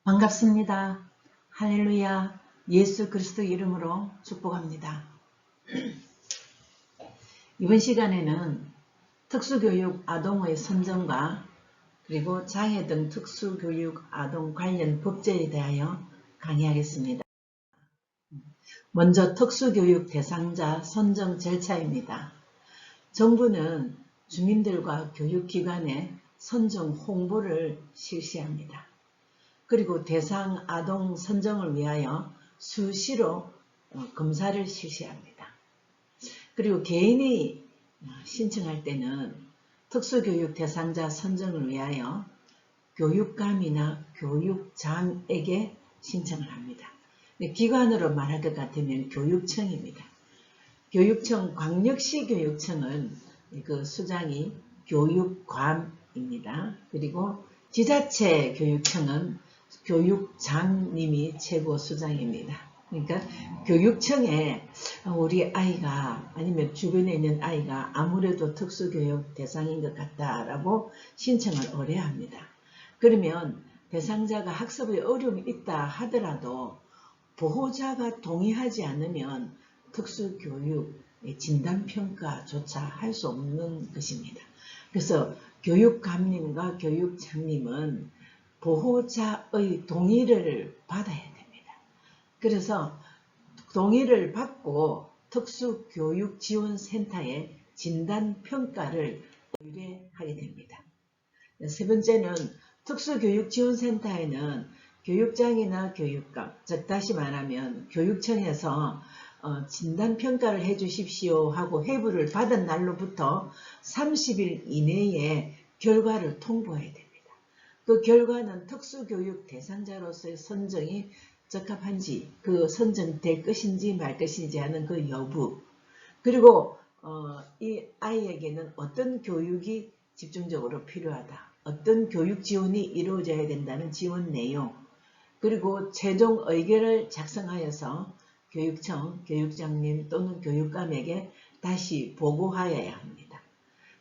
반갑습니다. 할렐루야. 예수 그리스도 이름으로 축복합니다. 이번 시간에는 특수교육 아동의 선정과 그리고 장애 등 특수교육 아동 관련 법제에 대하여 강의하겠습니다. 먼저 특수교육 대상자 선정 절차입니다. 정부는 주민들과 교육기관에 선정 홍보를 실시합니다. 그리고 대상 아동 선정을 위하여 수시로 검사를 실시합니다. 그리고 개인이 신청할 때는 특수교육 대상자 선정을 위하여 교육감이나 교육장에게 신청을 합니다. 기관으로 말할 것 같으면 교육청입니다. 교육청, 광역시 교육청은 그 수장이 교육감입니다. 그리고 지자체 교육청은 교육장님이 최고 수장입니다. 그러니까 교육청에 우리 아이가 아니면 주변에 있는 아이가 아무래도 특수교육 대상인 것 같다라고 신청을 의뢰합니다. 그러면 대상자가 학습에 어려움이 있다 하더라도 보호자가 동의하지 않으면 특수교육 진단평가조차 할 수 없는 것입니다. 그래서 교육감님과 교육장님은 보호자의 동의를 받아야 됩니다. 그래서 동의를 받고 특수교육지원센터에 진단평가를 의뢰하게 됩니다. 세 번째는 특수교육지원센터에는 교육장이나 교육감, 즉 다시 말하면 교육청에서 진단평가를 해주십시오 하고 회부를 받은 날로부터 30일 이내에 결과를 통보해야 됩니다. 그 결과는 특수교육 대상자로서의 선정이 적합한지, 그 선정될 것인지 말 것인지 하는 그 여부, 그리고 이 아이에게는 어떤 교육이 집중적으로 필요하다, 어떤 교육 지원이 이루어져야 된다는 지원 내용, 그리고 최종 의견을 작성하여서 교육청, 교육장님 또는 교육감에게 다시 보고하여야 합니다.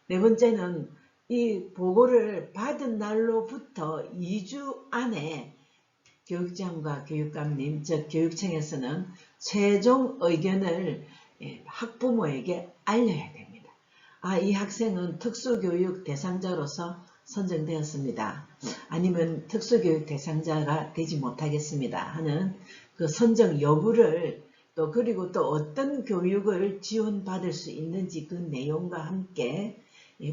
네 번째는 이 보고를 받은 날로부터 2주 안에 교육장과 교육감님, 즉 교육청에서는 최종 의견을 학부모에게 알려야 됩니다. 이 학생은 특수교육 대상자로서 선정되었습니다. 아니면 특수교육 대상자가 되지 못하겠습니다 하는 그 선정 여부를 그리고 또 어떤 교육을 지원받을 수 있는지 그 내용과 함께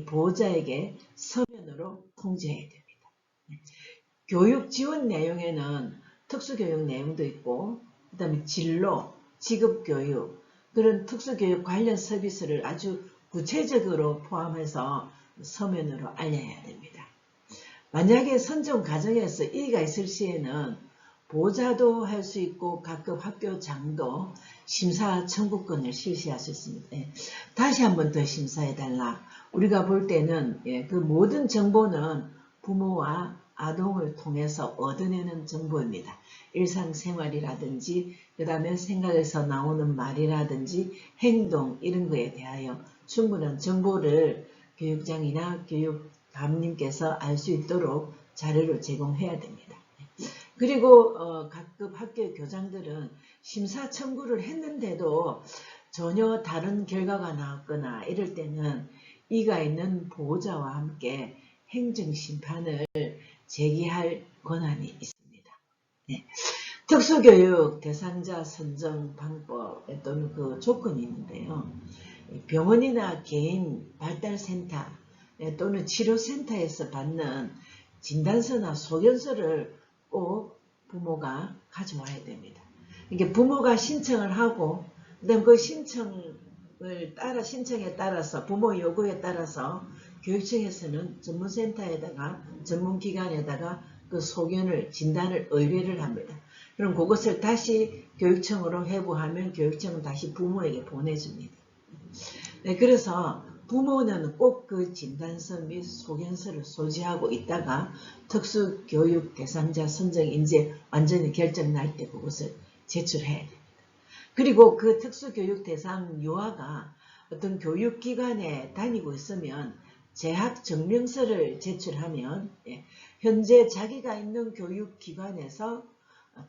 보호자에게 서면으로 통지해야 됩니다. 교육 지원 내용에는 특수교육 내용도 있고, 그 다음에 진로, 직업교육, 그런 특수교육 관련 서비스를 아주 구체적으로 포함해서 서면으로 알려야 됩니다. 만약에 선정 과정에서 이의가 있을 시에는 보호자도 할 수 있고 각급 학교장도 심사 청구권을 실시할 수 있습니다. 다시 한 번 더 심사해달라. 우리가 볼 때는 그 모든 정보는 부모와 아동을 통해서 얻어내는 정보입니다. 일상생활이라든지 그 다음에 생각에서 나오는 말이라든지 행동 이런 거에 대하여 충분한 정보를 교육장이나 교육감님께서 알 수 있도록 자료를 제공해야 됩니다. 그리고 각급 학교 교장들은 심사 청구를 했는데도 전혀 다른 결과가 나왔거나 이럴 때는 이가 있는 보호자와 함께 행정심판을 제기할 권한이 있습니다. 네. 특수교육 대상자 선정 방법 또는 그 조건이 있는데요. 병원이나 개인 발달센터 또는 치료센터에서 받는 진단서나 소견서를 꼭 부모가 가져와야 됩니다. 이게 부모가 신청을 하고 그다음 그 신청에 따라서 부모 요구에 따라서 교육청에서는 전문센터에다가 전문기관에다가 그 소견을 진단을 의뢰를 합니다. 그럼 그것을 다시 교육청으로 회부하면 교육청은 다시 부모에게 보내줍니다. 네, 그래서 부모는 꼭 그 진단서 및 소견서를 소지하고 있다가 특수교육 대상자 선정 이제 완전히 결정 날 때 그것을 제출해야 됩니다. 그리고 그 특수교육 대상 유아가 어떤 교육기관에 다니고 있으면 재학 증명서를 제출하면 현재 자기가 있는 교육기관에서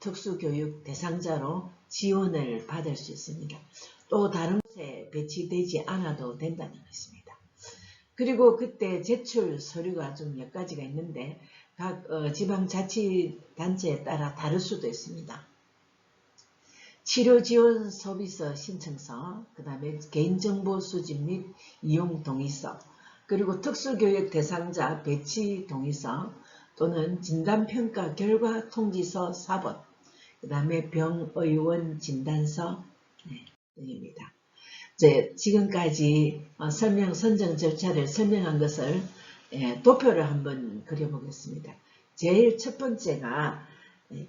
특수교육 대상자로 지원을 받을 수 있습니다. 또 다른 곳에 배치되지 않아도 된다는 것입니다. 그리고 그때 제출 서류가 좀 몇 가지가 있는데 각 지방자치단체에 따라 다를 수도 있습니다. 치료지원 서비스 신청서, 그 다음에 개인정보 수집 및 이용 동의서, 그리고 특수교육 대상자 배치 동의서 또는 진단평가 결과 통지서 4번, 그 다음에 병의원 진단서 등입니다. 지금까지 선정 절차를 설명한 것을 도표를 한번 그려보겠습니다. 제일 첫 번째가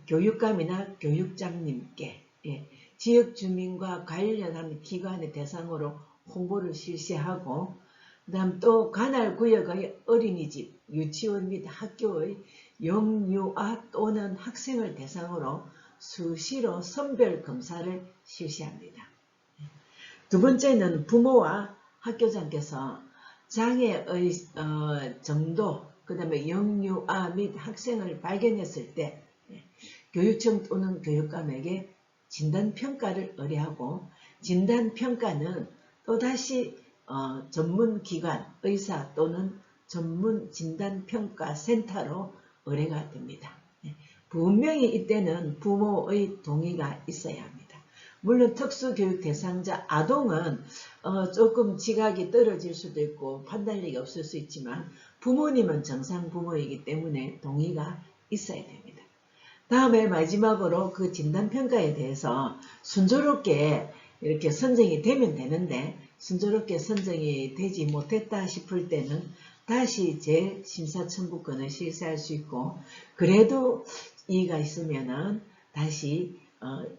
교육감이나 교육장님께 지역 주민과 관련한 기관의 대상으로 홍보를 실시하고, 그 다음 또 관할 구역의 어린이집, 유치원 및 학교의 영유아 또는 학생을 대상으로 수시로 선별 검사를 실시합니다. 두 번째는 부모와 학교장께서 장애의 정도, 그 다음에 영유아 및 학생을 발견했을 때 교육청 또는 교육감에게 진단평가를 의뢰하고, 진단평가는 또다시 전문기관, 의사 또는 전문진단평가센터로 의뢰가 됩니다. 분명히 이때는 부모의 동의가 있어야 합니다. 물론 특수교육 대상자 아동은 조금 지각이 떨어질 수도 있고 판단력이 없을 수 있지만 부모님은 정상 부모이기 때문에 동의가 있어야 됩니다. 다음에 마지막으로 그 진단평가에 대해서 순조롭게 이렇게 선정이 되면 되는데, 순조롭게 선정이 되지 못했다 싶을 때는 다시 재심사 청구권을 실시할 수 있고, 그래도 이의가 있으면은 다시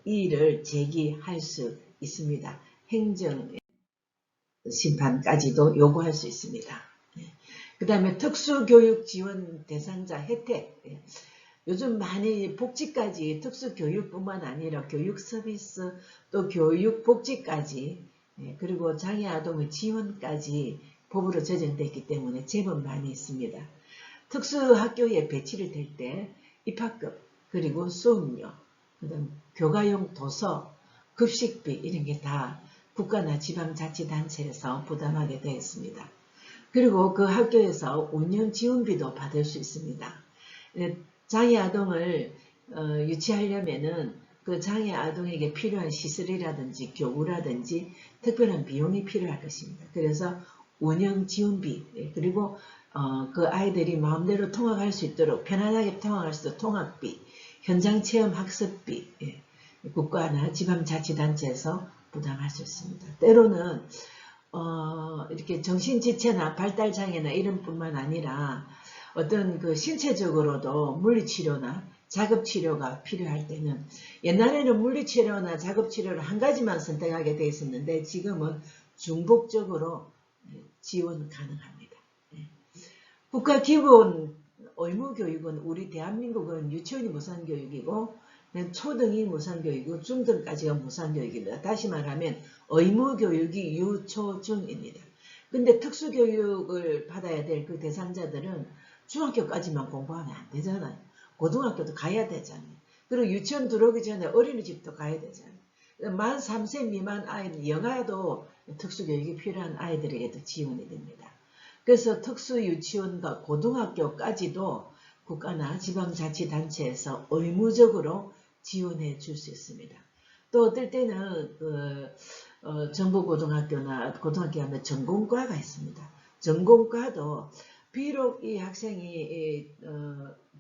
이의를 제기할 수 있습니다. 행정 심판까지도 요구할 수 있습니다. 그 다음에 특수교육 지원 대상자 혜택. 요즘 많이 복지까지 특수교육뿐만 아니라 교육 서비스 또 교육 복지까지 그리고 장애아동의 지원까지 법으로 제정되어 있기 때문에 제법 많이 있습니다. 특수학교에 배치를 될 때 입학급, 그리고 수업료, 그다음 교과용 도서, 급식비 이런 게 다 국가나 지방자치단체에서 부담하게 되어 있습니다. 그리고 그 학교에서 운영 지원비도 받을 수 있습니다. 장애아동을 유치하려면은 그 장애아동에게 필요한 시설이라든지 교구라든지 특별한 비용이 필요할 것입니다. 그래서 운영 지원비, 그리고 그 아이들이 마음대로 통학할 수 있도록 편안하게 통학할 수 있도록 통학비, 현장 체험 학습비, 국가나 지방자치단체에서 부담할 수 있습니다. 때로는 이렇게 정신지체나 발달장애나 이런 뿐만 아니라 어떤 그 신체적으로도 물리치료나 자급치료가 필요할 때는, 옛날에는 물리치료나 자급치료를 한 가지만 선택하게 되어 있었는데 지금은 중복적으로 지원 가능합니다. 국가 기본 의무교육은 우리 대한민국은 유치원이 무상교육이고 초등이 무상교육이고 중등까지가 무상교육입니다. 다시 말하면 의무교육이 유초중입니다. 근데 특수교육을 받아야 될 그 대상자들은 중학교까지만 공부하면 안 되잖아요. 고등학교도 가야 되잖아요. 그리고 유치원 들어오기 전에 어린이집도 가야 되잖아요. 만 3세 미만 아이들, 영아도 특수교육이 필요한 아이들에게도 지원이 됩니다. 그래서 특수유치원과 고등학교까지도 국가나 지방자치단체에서 의무적으로 지원해 줄 수 있습니다. 또 어떨 때는 정보고등학교나 고등학교 하면 전공과가 있습니다. 전공과도 비록 이 학생이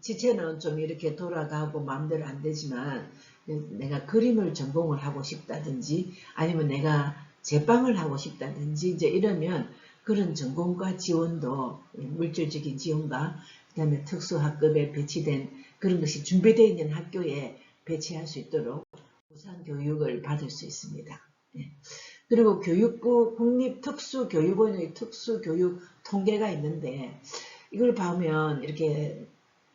지체는 좀 이렇게 돌아가고 마음대로 안 되지만 내가 그림을 전공을 하고 싶다든지 아니면 내가 제빵을 하고 싶다든지 이제 이러면 그런 전공과 지원도 물질적인 지원과 그다음에 특수학급에 배치된 그런 것이 준비되어 있는 학교에 배치할 수 있도록 무상교육을 받을 수 있습니다. 그리고 교육부 국립특수교육원의 특수교육 통계가 있는데 이걸 보면 이렇게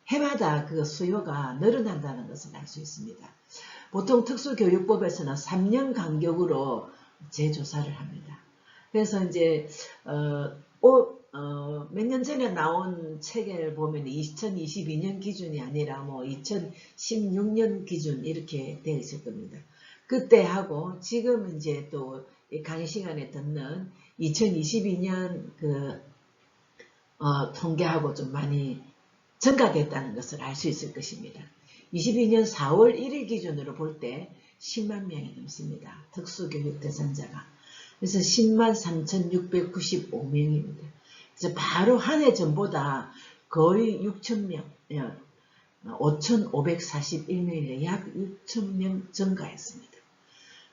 해마다 그 수요가 늘어난다는 것을 알 수 있습니다. 보통 특수교육법에서는 3년 간격으로 재조사를 합니다. 그래서 이제 몇 년 전에 나온 책을 보면 2022년 기준이 아니라 뭐 2016년 기준 이렇게 되어 있을 겁니다. 그때 하고 지금 이제 또 강의 시간에 듣는 2022년 통계하고 좀 많이 증가됐다는 것을 알 수 있을 것입니다. 22년 4월 1일 기준으로 볼 때 10만 명이 넘습니다. 특수교육 대상자가. 그래서 10만 3,695명입니다. 그래서 바로 한 해 전보다 거의 6,000명, 5,541명인데 약 6,000명 증가했습니다.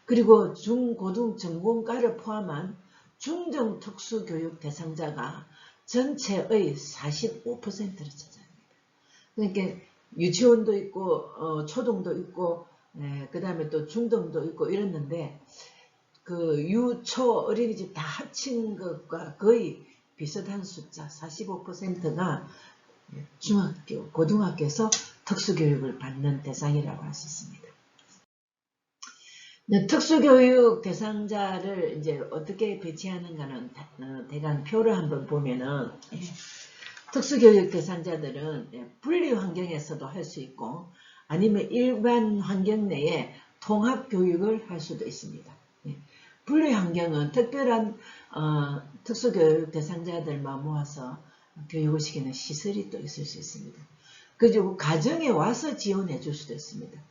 그리고 중, 고등, 전공과를 포함한 중등 특수교육 대상자가 전체의 45%를 차지합니다. 그러니까 유치원도 있고 초등도 있고 그 다음에 또 중등도 있고 이랬는데 그 유초 어린이집 다 합친 것과 거의 비슷한 숫자 45%가 중학교, 고등학교에서 특수교육을 받는 대상이라고 할 수 있습니다. 특수교육 대상자를 이제 어떻게 배치하는가는 대강 표를 한번 보면은 특수교육 대상자들은 분리 환경에서도 할 수 있고 아니면 일반 환경 내에 통합교육을 할 수도 있습니다. 분리 환경은 특별한 특수교육 대상자들만 모아서 교육을 시키는 시설이 또 있을 수 있습니다. 그리고 가정에 와서 지원해 줄 수도 있습니다.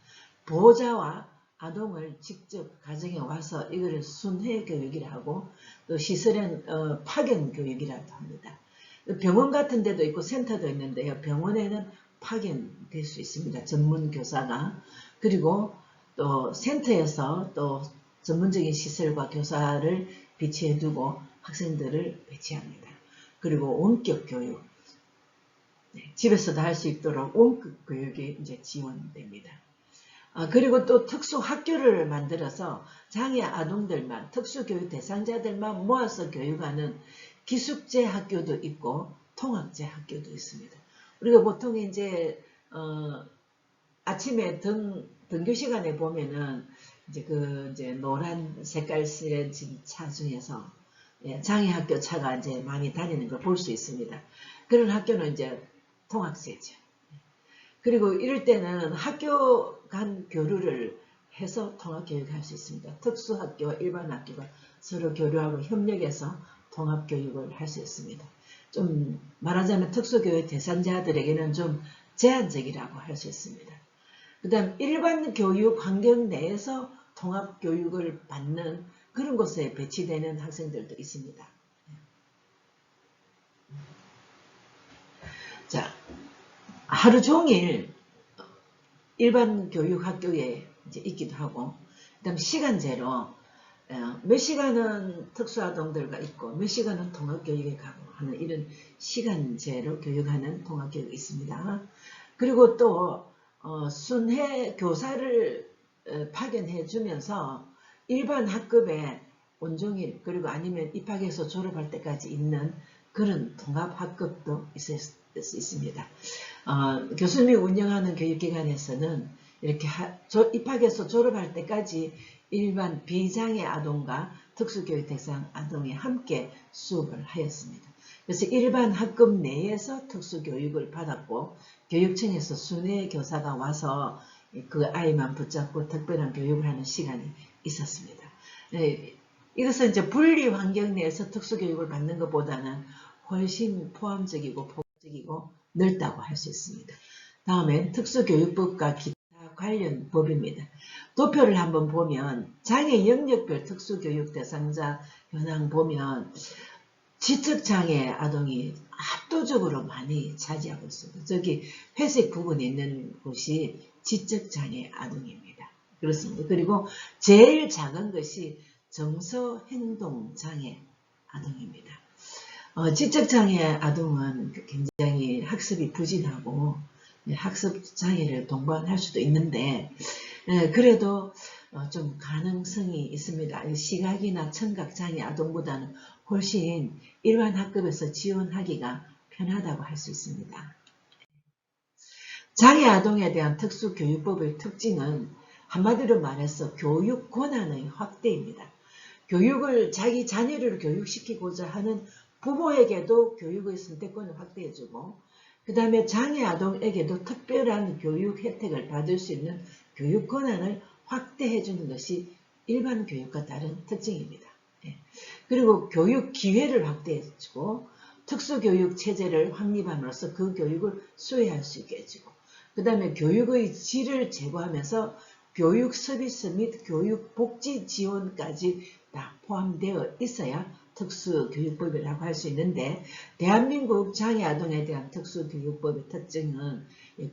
보호자와 아동을 직접 가정에 와서 이거를 순회 교육이라 하고 또 시설은 파견 교육이라고 합니다. 병원 같은 데도 있고 센터도 있는데요. 병원에는 파견될 수 있습니다. 전문 교사가. 그리고 또 센터에서 또 전문적인 시설과 교사를 배치해 두고 학생들을 배치합니다. 그리고 원격 교육. 집에서도 할 수 있도록 원격 교육이 이제 지원됩니다. 그리고 또 특수 학교를 만들어서 장애 아동들만, 특수교육 대상자들만 모아서 교육하는 기숙제 학교도 있고 통학제 학교도 있습니다. 우리가 보통 이제 아침에 등교 시간에 보면은 이제 노란 색깔 쓰여진 차 중에서 장애 학교 차가 이제 많이 다니는 걸 볼 수 있습니다. 그런 학교는 이제 통학제죠. 그리고 이럴 때는 학교 간 교류를 해서 통합교육을 할 수 있습니다. 특수학교와 일반 학교가 서로 교류하고 협력해서 통합교육을 할 수 있습니다. 좀 말하자면 특수교육 대상자들에게는 좀 제한적이라고 할 수 있습니다. 그 다음 일반 교육 환경 내에서 통합교육을 받는 그런 곳에 배치되는 학생들도 있습니다. 자, 하루 종일 일반 교육 학교에 이제 있기도 하고, 그 다음 시간제로 몇 시간은 특수아동들과 있고 몇 시간은 통합교육에 가고 하는 이런 시간제로 교육하는 통합교육이 있습니다. 그리고 또 순회 교사를 파견해 주면서 일반 학급에 온종일 그리고 아니면 입학해서 졸업할 때까지 있는 그런 통합학급도 있을 수 있습니다. 교수님이 운영하는 교육기관에서는 이렇게 입학해서 졸업할 때까지 일반 비장애 아동과 특수교육 대상 아동이 함께 수업을 하였습니다. 그래서 일반 학급 내에서 특수교육을 받았고 교육청에서 순회 교사가 와서 그 아이만 붙잡고 특별한 교육을 하는 시간이 있었습니다. 이것은 이제 분리 환경 내에서 특수교육을 받는 것보다는 훨씬 포함적이고 포괄적이고 넓다고 할 수 있습니다. 다음엔 특수교육법과 기타 관련 법입니다. 도표를 한번 보면 장애 영역별 특수교육 대상자 현황 보면 지적장애 아동이 압도적으로 많이 차지하고 있습니다. 저기 회색 부분이 있는 곳이 지적장애 아동입니다. 그렇습니다. 그리고 제일 작은 것이 정서행동장애 아동입니다. 지적장애 아동은 굉장히 학습이 부진하고 학습장애를 동반할 수도 있는데 그래도 좀 가능성이 있습니다. 시각이나 청각장애 아동보다는 훨씬 일반 학급에서 지원하기가 편하다고 할 수 있습니다. 장애 아동에 대한 특수교육법의 특징은 한마디로 말해서 교육 권한의 확대입니다. 교육을 자기 자녀를 교육시키고자 하는 부모에게도 교육의 선택권을 확대해주고 그 다음에 장애 아동에게도 특별한 교육 혜택을 받을 수 있는 교육 권한을 확대해주는 것이 일반 교육과 다른 특징입니다. 그리고 교육 기회를 확대해주고 특수교육 체제를 확립함으로써 그 교육을 수혜할 수 있게 해주고 그 다음에 교육의 질을 제고하면서 교육 서비스 및 교육 복지 지원까지 다 포함되어 있어야 특수교육법이라고 할 수 있는데 대한민국 장애아동에 대한 특수교육법의 특징은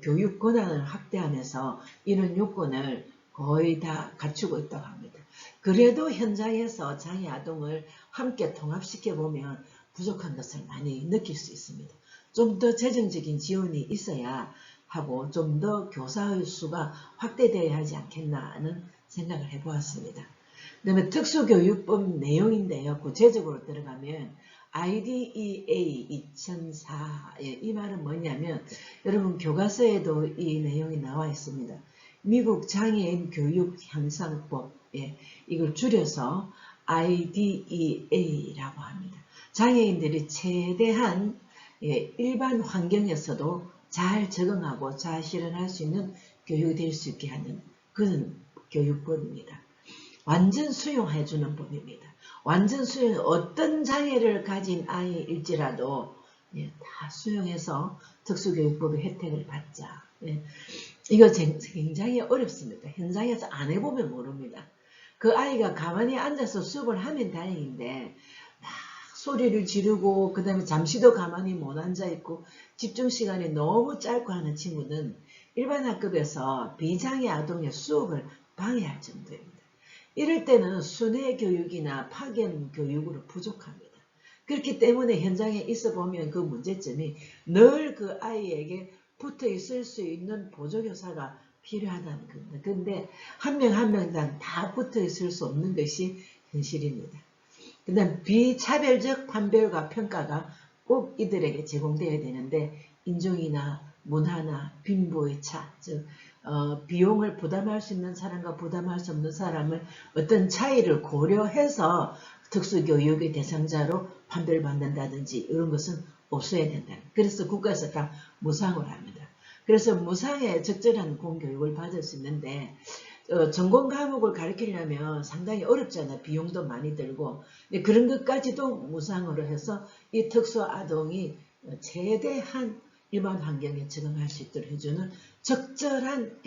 교육 권한을 확대하면서 이런 요건을 거의 다 갖추고 있다고 합니다. 그래도 현장에서 장애아동을 함께 통합시켜보면 부족한 것을 많이 느낄 수 있습니다. 좀 더 재정적인 지원이 있어야 하고 좀 더 교사의 수가 확대되어야 하지 않겠나 하는 생각을 해보았습니다. 그 다음에 특수교육법 내용인데요. 구체적으로 들어가면 IDEA 2004 이 말은 뭐냐면 여러분 교과서에도 이 내용이 나와 있습니다. 미국 장애인 교육 향상법 이걸 줄여서 IDEA라고 합니다. 장애인들이 최대한 일반 환경에서도 잘 적응하고 잘 실현할 수 있는 교육이 될 수 있게 하는 그런 교육법입니다. 완전 수용해주는 법입니다. 완전 수용, 어떤 장애를 가진 아이일지라도 다 수용해서 특수교육법의 혜택을 받자. 이거 굉장히 어렵습니다. 현장에서 안 해보면 모릅니다. 그 아이가 가만히 앉아서 수업을 하면 다행인데 막 소리를 지르고 그 다음에 잠시도 가만히 못 앉아있고 집중시간이 너무 짧고 하는 친구는 일반 학급에서 비장애 아동의 수업을 방해할 정도입니다. 이럴 때는 순회 교육이나 파견 교육으로 부족합니다. 그렇기 때문에 현장에 있어 보면 그 문제점이 늘 그 아이에게 붙어 있을 수 있는 보조교사가 필요하다는 겁니다. 근데 한 명 한 명당 다 붙어 있을 수 없는 것이 현실입니다. 그 다음 비차별적 판별과 평가가 꼭 이들에게 제공되어야 되는데 인종이나 문화나 빈부의 차, 즉 비용을 부담할 수 있는 사람과 부담할 수 없는 사람을 어떤 차이를 고려해서 특수교육의 대상자로 판별받는다든지 이런 것은 없어야 된다. 그래서 국가에서 다 무상으로 합니다. 그래서 무상의 적절한 공교육을 받을 수 있는데 전공 과목을 가르치려면 상당히 어렵잖아요. 비용도 많이 들고 그런 것까지도 무상으로 해서 이 특수아동이 최대한 일반 환경에 적응할 수 있도록 해주는 적절한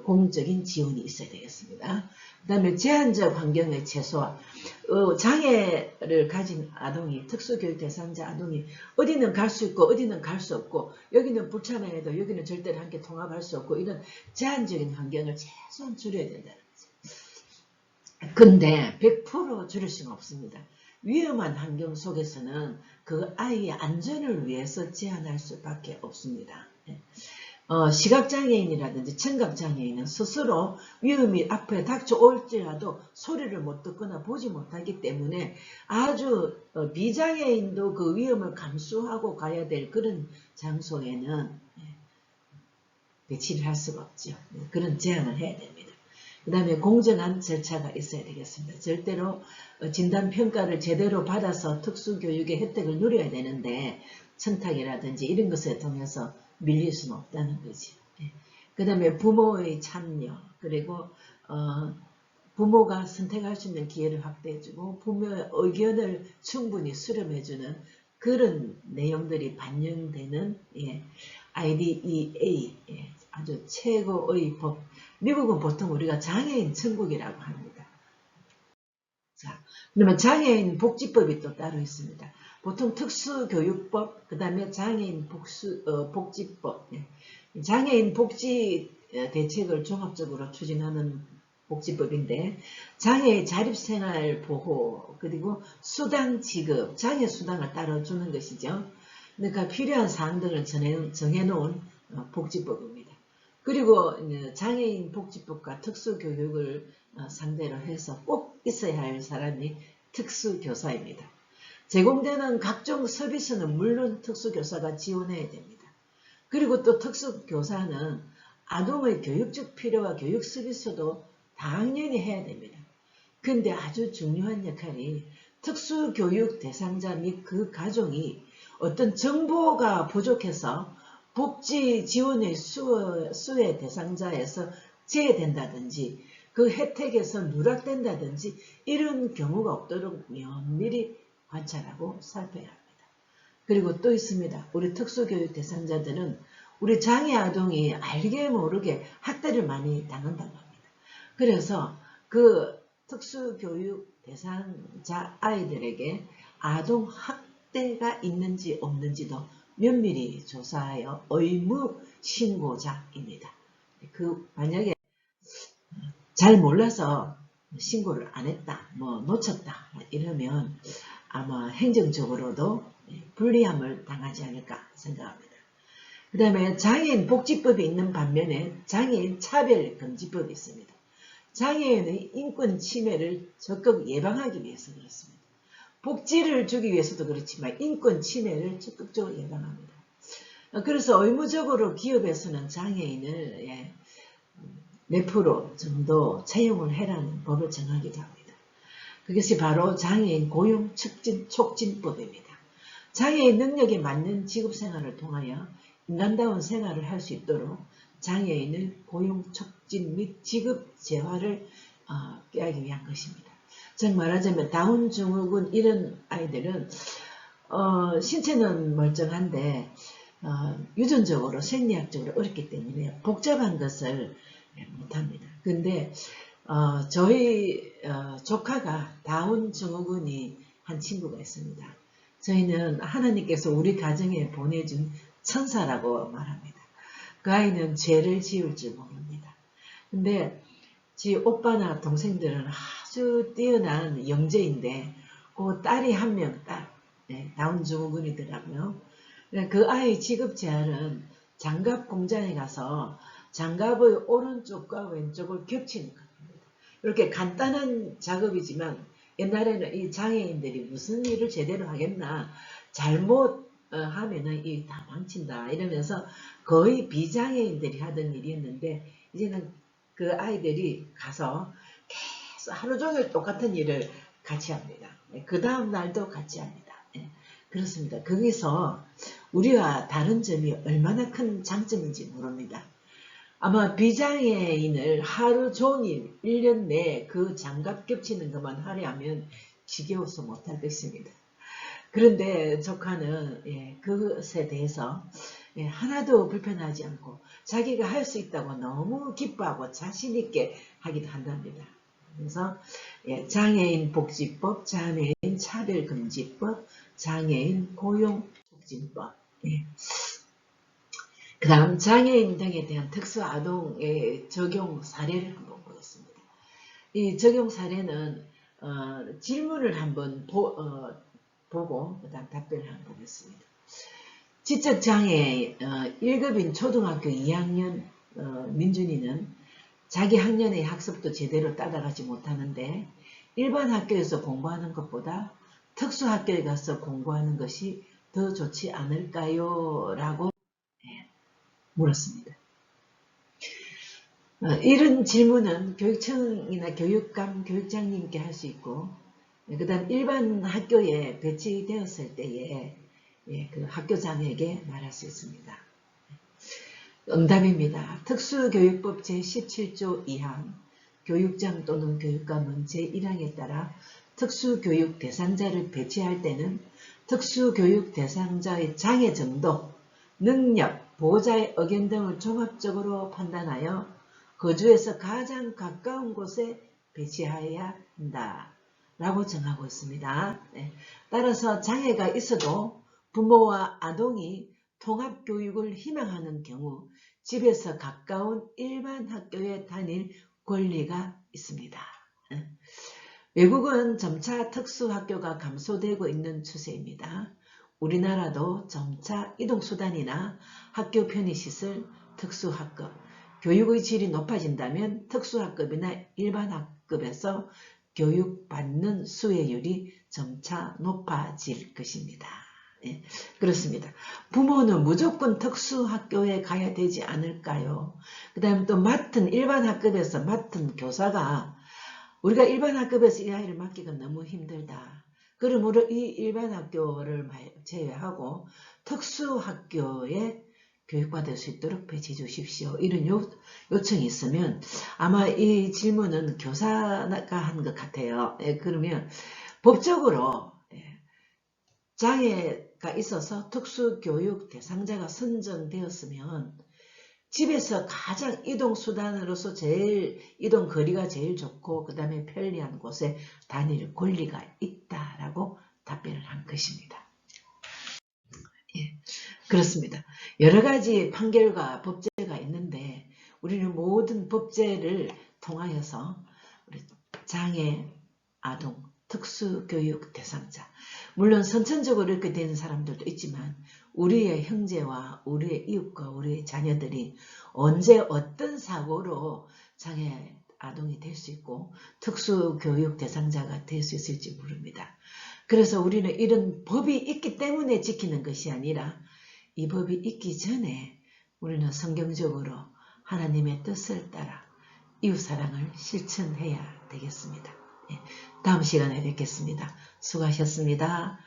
공적인 지원이 있어야 되겠습니다. 그 다음에 제한적 환경의 최소화. 장애를 가진 아동이, 특수교육 대상자 아동이 어디는 갈 수 있고 어디는 갈 수 없고 여기는 불참해도 여기는 절대로 함께 통합할 수 없고 이런 제한적인 환경을 최소한 줄여야 된다는 거죠. 근데 100% 줄일 수는 없습니다. 위험한 환경 속에서는 그 아이의 안전을 위해서 제한할 수밖에 없습니다. 시각장애인이라든지 청각장애인은 스스로 위험이 앞에 닥쳐올지라도 소리를 못 듣거나 보지 못하기 때문에 아주 비장애인도 그 위험을 감수하고 가야 될 그런 장소에는 배치를 할 수가 없죠. 그런 제한을 해야 됩니다. 그 다음에 공정한 절차가 있어야 되겠습니다. 절대로 진단평가를 제대로 받아서 특수교육의 혜택을 누려야 되는데 청탁이라든지 이런 것을 통해서 밀릴 수는 없다는 거지. 그 다음에 부모의 참여 그리고 부모가 선택할 수 있는 기회를 확대해주고 부모의 의견을 충분히 수렴해주는 그런 내용들이 반영되는 IDEA 아주 최고의 법. 미국은 보통 우리가 장애인 천국이라고 합니다. 자, 그러면 장애인 복지법이 또 따로 있습니다. 보통 특수교육법, 그 다음에 장애인 복지법, 장애인 복지 대책을 종합적으로 추진하는 복지법인데 장애의 자립생활 보호 그리고 수당 지급, 장애 수당을 따로 주는 것이죠. 그러니까 필요한 사항 등을 정해놓은 복지법입니다. 그리고 장애인 복지법과 특수교육을 상대로 해서 꼭 있어야 할 사람이 특수교사입니다. 제공되는 각종 서비스는 물론 특수교사가 지원해야 됩니다. 그리고 또 특수교사는 아동의 교육적 필요와 교육 서비스도 당연히 해야 됩니다. 근데 아주 중요한 역할이 특수교육 대상자 및 그 가족이 어떤 정보가 부족해서 복지 지원의 수혜 대상자에서 제외된다든지 그 혜택에서 누락된다든지 이런 경우가 없도록 면밀히 관찰하고 살펴야 합니다. 그리고 또 있습니다. 우리 특수교육 대상자들은 우리 장애 아동이 알게 모르게 학대를 많이 당한다고 합니다. 그래서 그 특수교육 대상자 아이들에게 아동 학대가 있는지 없는지도 면밀히 조사하여 의무 신고자입니다. 만약에 잘 몰라서 신고를 안 했다, 놓쳤다 이러면 아마 행정적으로도 불리함을 당하지 않을까 생각합니다. 그 다음에 장애인 복지법이 있는 반면에 장애인 차별금지법이 있습니다. 장애인의 인권 침해를 적극 예방하기 위해서 그렇습니다. 복지를 주기 위해서도 그렇지만 인권 침해를 적극적으로 예방합니다. 그래서 의무적으로 기업에서는 장애인을 몇 프로 정도 채용을 해라는 법을 정하기도 합니다. 그것이 바로 장애인 고용 촉진법입니다. 장애인 능력에 맞는 직업생활을 통하여 인간다운 생활을 할 수 있도록 장애인을 고용 촉진 및 직업 재활을 꾀하기 위한 것입니다. 즉 말하자면 다운 증후군 이런 아이들은 신체는 멀쩡한데 유전적으로 생리학적으로 어렵기 때문에 복잡한 것을 못합니다. 근데 저희 조카가 다운 증후군이 한 친구가 있습니다. 저희는 하나님께서 우리 가정에 보내준 천사라고 말합니다. 그 아이는 죄를 지을 줄 모릅니다. 근데 지 오빠나 동생들은 아주 뛰어난 영재인데 그 딸이 한 명 딱 다운 증후군이더라고요. 그 아이 직업 재활은 장갑 공장에 가서 장갑의 오른쪽과 왼쪽을 겹치는 겁니다. 이렇게 간단한 작업이지만 옛날에는 이 장애인들이 무슨 일을 제대로 하겠나, 잘못 하면은 이 다 망친다 이러면서 거의 비장애인들이 하던 일이었는데 이제는 그 아이들이 가서 계속 하루 종일 똑같은 일을 같이 합니다. 그 다음 날도 같이 합니다. 그렇습니다. 거기서 우리와 다른 점이 얼마나 큰 장점인지 모릅니다. 아마 비장애인을 하루 종일 1년 내에 그 장갑 겹치는 것만 하려 하면 지겨워서 못할 것입니다. 그런데 조카는 그것에 대해서 하나도 불편하지 않고 자기가 할 수 있다고 너무 기뻐하고 자신있게 하기도 한답니다. 그래서 장애인 복지법, 장애인 차별금지법, 장애인 고용촉진법, 그 다음 장애인 등에 대한 특수아동의 적용 사례를 한번 보겠습니다. 이 적용 사례는 질문을 한번 보고 그 다음 답변을 한번 보겠습니다. 지적장애 1급인 초등학교 2학년 민준이는 자기 학년의 학습도 제대로 따라가지 못하는데 일반 학교에서 공부하는 것보다 특수학교에 가서 공부하는 것이 더 좋지 않을까요? 라고 물었습니다. 이런 질문은 교육청이나 교육감, 교육장님께 할 수 있고 그 다음 일반 학교에 배치되었을 때에 그 학교장에게 말할 수 있습니다. 응답입니다. 특수교육법 제17조 2항 교육장 또는 교육감은 제1항에 따라 특수교육 대상자를 배치할 때는 특수교육 대상자의 장애 정도, 능력, 보호자의 의견 등을 종합적으로 판단하여 거주에서 가장 가까운 곳에 배치해야 한다 라고 정하고 있습니다. 따라서 장애가 있어도 부모와 아동이 통합교육을 희망하는 경우 집에서 가까운 일반 학교에 다닐 권리가 있습니다. 외국은 점차 특수학교가 감소되고 있는 추세입니다. 우리나라도 점차 이동수단이나 학교 편의시설, 특수학급, 교육의 질이 높아진다면 특수학급이나 일반 학급에서 교육받는 수혜율이 점차 높아질 것입니다. 그렇습니다. 부모는 무조건 특수학교에 가야 되지 않을까요? 그 다음에 또 일반 학급에서 맡은 교사가 우리가 일반 학급에서 이 아이를 맡기가 너무 힘들다. 그러므로 이 일반 학교를 제외하고 특수학교에 교육받을 수 있도록 배치해 주십시오. 이런 요청이 있으면 아마 이 질문은 교사가 한 것 같아요. 예, 그러면 법적으로 장애가 있어서 특수교육 대상자가 선정되었으면 집에서 가장 이동수단으로서 제일 이동거리가 제일 좋고 그 다음에 편리한 곳에 다닐 권리가 있다라고 답변을 한 것입니다. 예, 그렇습니다. 여러 가지 판결과 법제가 있는데 우리는 모든 법제를 통하여서 우리 장애, 아동, 특수교육 대상자, 물론 선천적으로 이렇게 되는 사람들도 있지만 우리의 형제와 우리의 이웃과 우리의 자녀들이 언제 어떤 사고로 장애 아동이 될 수 있고 특수교육 대상자가 될 수 있을지 모릅니다. 그래서 우리는 이런 법이 있기 때문에 지키는 것이 아니라 이 법이 있기 전에 우리는 성경적으로 하나님의 뜻을 따라 이웃사랑을 실천해야 되겠습니다. 다음 시간에 뵙겠습니다. 수고하셨습니다.